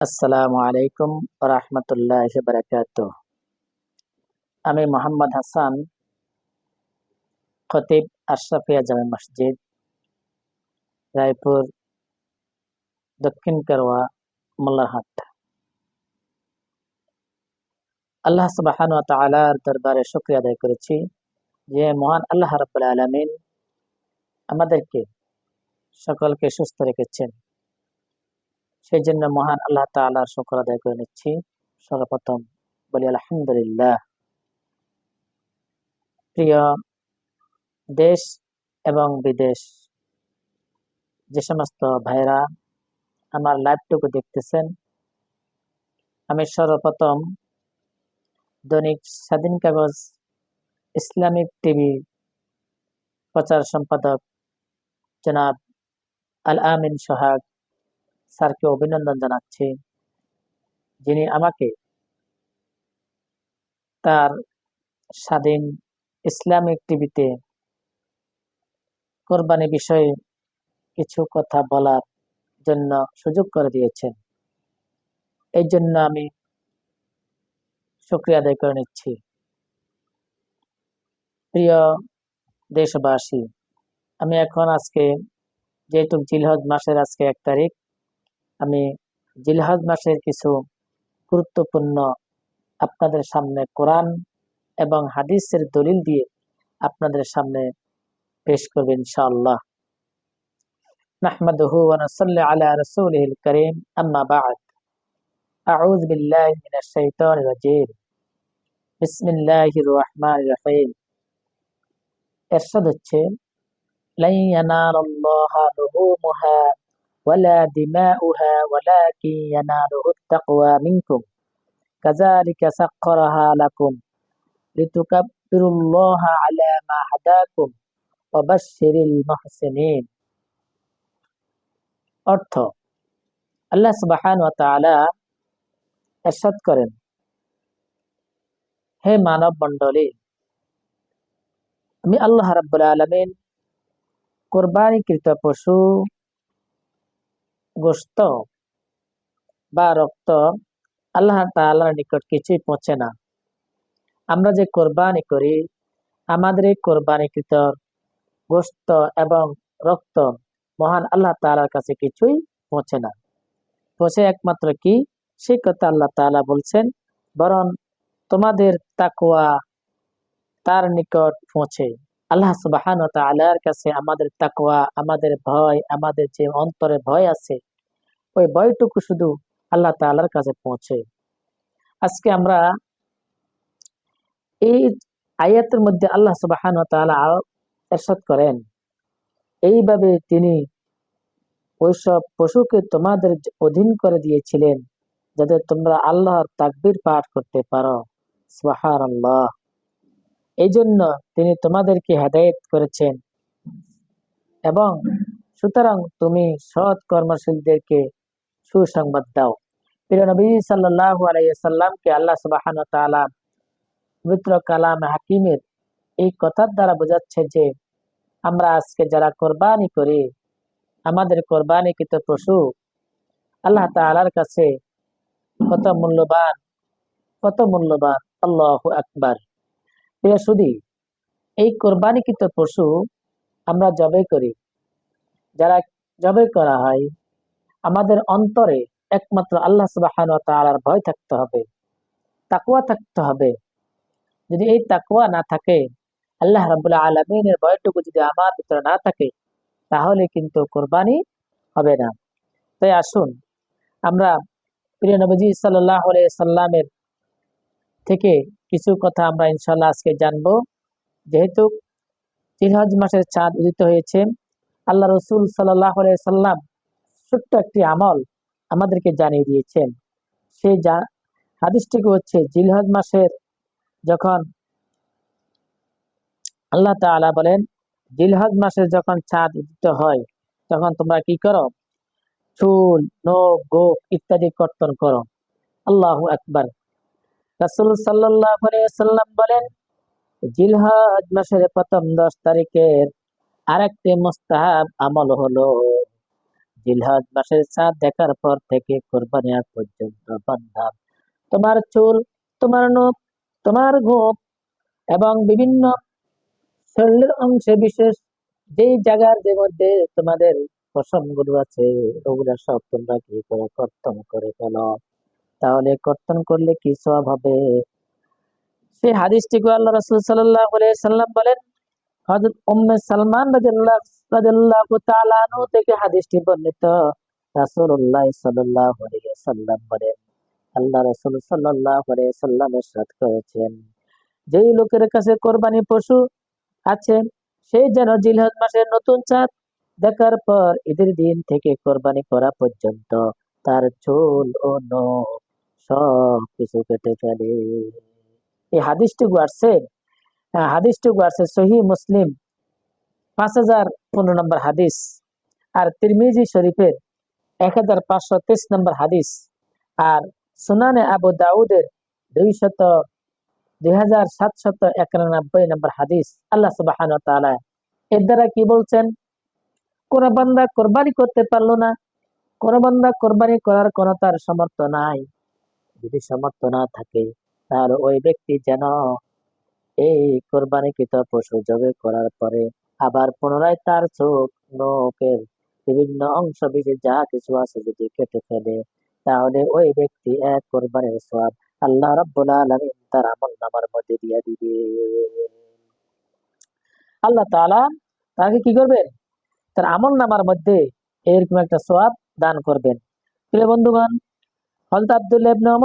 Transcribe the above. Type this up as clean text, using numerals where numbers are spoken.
আসসালামু আলাইকুম রাহমাতুল্লাহি বারাকাতুহু। আমি মোহাম্মদ হাসান, খতিব আশরাফিয়া জামে মসজিদ, রায়পুর, দক্ষিণ কারওয়া, মোল্লারহাট। আল্লাহ সুবহানাহু ওয়া তাআলার দরবারে শুকরিয়া আদায় করেছি যে মহান আল্লাহ রাব্বুল আলামিন আমাদেরকে সকলকে সুস্থ রেখেছেন। সেই জন্য মহান আল্লাহ তাআলার শুকর আদায় করে নিচ্ছি। সর্বপ্রথম বলি আলহামদুলিল্লাহ। প্রিয় দেশ এবং বিদেশ যে সমস্ত ভাইরা আমার লাইভটুকু দেখতেছেন, আমি সর্বপ্রথম দৈনিক স্বাধীন কাগজ ইসলামিক টিভি প্রচার সম্পাদক জনাব আল আমিন সোহাগ স্যারকে অভিনন্দন জানাচ্ছি, যিনি আমাকে তার স্বাধীন ইসলামিক টিভিতে কোরবানি বিষয়ে কিছু কথা বলার জন্য সুযোগ করে দিয়েছেন। এই জন্য আমি শুকরিয়া আদায় করে নিচ্ছি। প্রিয় দেশবাসী, আমি এখন আজকে যেহেতু জিলহজ মাসের আজকে 1 তারিখ, আমি জিলহজ মাসের কিছু গুরুত্বপূর্ণ আপনাদের সামনে কোরআন এবং হাদিসের দলিল দিয়ে আপনাদের সামনে পেশ করব ইনশাআল্লাহ। নাহমাদুহু ওয়া নুসাল্লি আলা রাসূলিহিল কারীম, আম্মা বা'দ। আউযু বিল্লাহি মিনাশ শাইতানির রাজীম। বিসমিল্লাহির রহমানির রহিম। ইরশাদ হচ্ছে, লা ইয়ানালাল্লাহা লুহুমুহা ওয়ালা দিমাউহা ওয়ালাকিন ইয়ানালুহুত তাকওয়া মিনকুম কাযালিকা সাখখারাহা লাকুম লিতুকাব্বিরুল্লাহা আলা মা হাদাকুম ওয়া বাশশিরিল মুহসিনিন। অর্থ, আল্লাহ সুবহানাহু ওয়া তাআলা ইরশাদ করেন, হে মানব মণ্ডলী, আমি আল্লাহ রাব্বুল আলামিন কুরবানিকৃত পশু গোশত বা রক্ত আল্লাহ তাআলার নিকট কিছুই পৌঁছে না। আমরা যে কোরবানি করি, আমাদের এই কোরবানিকৃত গোশত এবং রক্ত মহান আল্লাহ তাআলার কাছে কিছুই পৌঁছে না। পৌঁছে একমাত্র কি? সেই কথা আল্লাহ তাআলা বলছেন, বরং তোমাদের তাকওয়া তার নিকট পৌঁছে। আল্লাহ সুবহানাহু ওয়া তাআলার কাছে আমাদের তাকওয়া, আমাদের ভয়, আমাদের যে অন্তরে ভয় আছে, ওই ভয়টুকু শুধু আল্লাহ তাআলার কাছে পৌঁছে। আজকে আমরা এই আয়াতের মধ্যে আল্লাহ সুবহানাহু ওয়া তাআলা ইরশাদ করেন, এইভাবে তিনি ওইসব পশুকে তোমাদের অধীন করে দিয়েছিলেন যাতে তোমরা আল্লাহর তাকবীর পাঠ করতে পারো। সুবহানাল্লাহ। এই জন্য তিনি তোমাদেরকে হেদায়েত করেছেন এবং সুতরাং তুমি সৎ কর্মশীলদেরকে সুসংবাদ দাও। প্রিয় নবী সাল্লাল্লাহু আলাইহি ওয়াসাল্লামকে আল্লাহ সুবহানাহু ওয়া তাআলা পবিত্র কালামে হাকিমের এই কথার দ্বারা বোঝাচ্ছে যে আমরা আজকে যারা কোরবানি করি, আমাদের কোরবানিকৃত পশু আল্লাহ তাআলার কাছে কত মূল্যবান, কত মূল্যবান। আল্লাহু আকবার। প্রিয় সুধী, এই কোরবানিকৃত পশু আমরা জবাই করি, যারা জবাই করা হয়, আমাদের অন্তরে একমাত্র আল্লাহ সুবহানাহু ওয়া তাআলার ভয় থাকতে হবে, তাকওয়া থাকতে হবে। যদি এই তাকওয়া না থাকে, আল্লাহ রাব্বুল আলামিনের ভয়টুকু যদি আমার ভিতরে না থাকে, তাহলে কিন্তু কোরবানি হবে না। তাই আসুন আমরা প্রিয় নবীজি সাল্লাল্লাহু আলাইহি সাল্লামের থেকে কিছু কথা আমরা ইনশাআল্লাহ আজকে জানবো। যেহেতু জিলহজ মাসের চাঁদ উদিত হয়েছে, আল্লাহ রাসূল সাল্লাল্লাহু আলাইহি সাল্লাম ছোট্ট একটি আমল আমাদেরকে জানিয়ে দিয়েছেন। সেই হাদিসটি হচ্ছে, জিলহজ মাসের যখন আল্লাহ তাআলা বলেন, জিলহজ মাসের যখন চাঁদ উদিত হয়, তখন তোমরা কি করো? চুল, নখ, গোঁফ ইত্যাদি কর্তন করো। আল্লাহু আকবার। রাসূল সাল্লাল্লাহু আলাইহি ওয়াসাল্লাম বলেন, জিলহজ মাসের প্রথম 10 তারিখের আরেকটি মুস্তাহাব আমল হলো জিলহজ মাসের চাঁদ দেখার পর থেকে কোরবানি আগ পর্যন্ত বান্দা তোমার চুল, তোমার নখ, তোমার গোঁফ এবং বিভিন্ন শরীরের অংশে বিশেষ যেই জায়গার যে মধ্যে তোমাদের পশম গুলো আছে, ওগুলা সব তোমরা কি করে কর্তন করে ফেলো। তাহলে কর্তন করলে কি সওয়াব হবে? সেই হাদিসটিকে আল্লাহ রাসূল সাল্লাল্লাহু আলাইহি সাল্লাম বলেন, হযরত উম্মে সালমান রাদিয়াল্লাহু তাআলা আনহু থেকে হাদিসটি বর্ণিত। রাসূলুল্লাহ সাল্লাল্লাহু আলাইহি ওয়াসাল্লাম বলেন, আল্লাহ রাসূল সাল্লাল্লাহু আলাইহি সাল্লাম ইরশাদ করেছেন, যেই লোকের কাছে কোরবানি পশু আছে সেই যেন জিলহজ মাসের নতুন চাঁদ দেখার পর ঈদের দিন থেকে কোরবানি করা পর্যন্ত তার চুল ও নখ সব কিছু কেটে ফেলে। এই হাদিসটুকু আসছে সহিহ মুসলিম 5015 নম্বর হাদিস, আর তিরমিজি শরীফের 1523 নম্বর হাদিস, আর সুনানে আবু দাউদের 2791 নম্বর হাদিস। আল্লাহ সুবহানাহু ওয়া তাআলা এর দ্বারা কি বলছেন? কোন বান্দা কোরবানি করতে পারলো না, কোন বান্দা কোরবানি করার কোন তার সামর্থ্য নাই, যদি সামর্থ্য না থাকে তাহলে ওই ব্যক্তি যেন এই কোরবানিকৃত পশু জবাই করার পরে আবার পুনরায় তার চোখ, নখের বিভিন্ন অংশ বিশেষ যা কিছু আছে যদি কেটে ফেলে, তাহলে ওই ব্যক্তি এক কোরবানির সওয়াব আল্লাহ রাব্বুল আলামিন তার আমলনামার মধ্যে দিয়ে দিবে। আল্লাহ তাআলা তাকে কি করবেন? তার আমলনামার মধ্যে এরকম একটা সওয়াব দান করবেন। প্রিয় বন্ধুগণ, হযরত আব্দুল্লাহ ইবনে ওমর